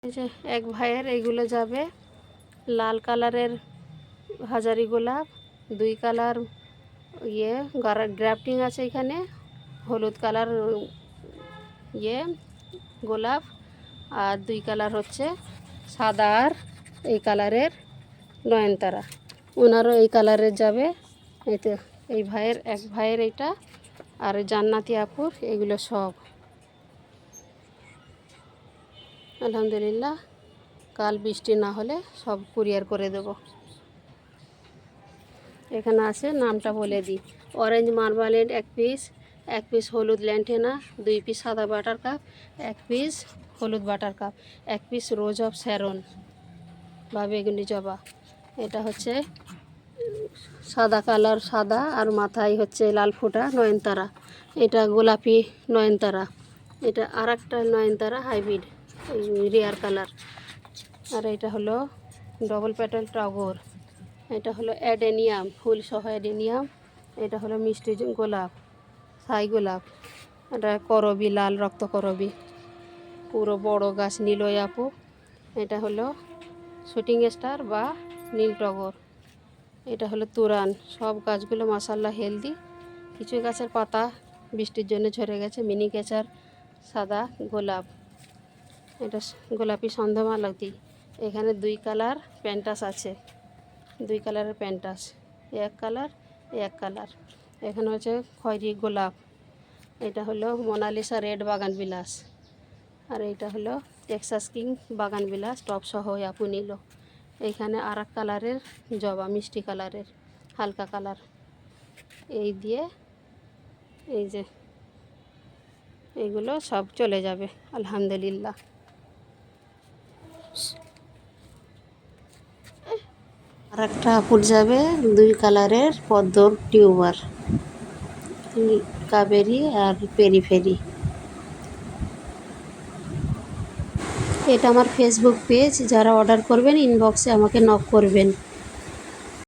এই যে এক ভাইয়ের এইগুলো যাবে লাল কালারের হাজারি গোলাপ, 2 কালার গ্রাফটিং আছে এখানে, হলুদ কালার গোলাপ, আর 2 কালার হচ্ছে সাদা আর এই কালারের নয়নতারা। ওনারও এই কালারের যাবে। এই তো এই ভাইয়ের এক ভাইয়ের এইটা, আর জান্নাতি আপুর এগুলো সব। আলহামদুলিল্লাহ, কাল বৃষ্টি না হলে সব কুরিয়ার করে দেব। এখানে আছে, নামটা বলে দিই। অরেঞ্জ মার্মালেড 1 পিস, 1 পিস হলুদ ল্যান্টেনা, 2 পিস সাদা বাটার কাপ, 1 পিস হলুদ butter cup, 1 piece rose of Sharon বা বেগুনি জবা। এটা হচ্ছে সাদা কালার, সাদা আর মাথায় হচ্ছে লাল ফোঁটা নয়নতারা। এটা গোলাপি নয়নতারা। এটা আর একটা নয়নতারা হাইব্রিড রেয়ার কালার। আর এটা হলো ডবল পেটাল টগর। এটা হলো অ্যাডেনিয়াম, ফুল সহ অ্যাডেনিয়াম। এটা হলো মিষ্টি গোলাপ, ছাই গোলাপ। এটা করবি, লাল রক্ত করবি, পুরো বড় গাছ নীলয় আপু। এটা হলো শুটিং স্টার বা নীল টগর। এটা হলো তুরান। সব গাছগুলো মাশাআল্লাহ হেলদি। কিছু গাছের পাতা বৃষ্টির জন্য ঝরে গেছে। মিনি কেচার সাদা গোলাপ। এটা গোলাপি সন্ধ্যামালতি। এখানে 2 কালার প্যান্টাস আছে, 2 কালারের প্যান্টাস, এক কালার এক কালার। এখানে হচ্ছে খয়েরি গোলাপ। এটা হলো মোনালিসা রেড বাগান বিলাস। আর এইটা হলো টেক্সাস কিং বাগান বিলাস, টপ সহ আপু নিল। এইখানে আর এক কালারের জবা, মিষ্টি কালারের হালকা কালার। এই দিয়ে এই যে এইগুলো সব চলে যাবে আলহামদুলিল্লাহ। আর একটা আপুর যাবে 2 কালারের পদ্মর টিউবার, কাবেরি আর পেরিফেরি। এটা আমার ফেসবুক পেজ। যারা অর্ডার করবেন ইনবক্সে আমাকে নক করবেন।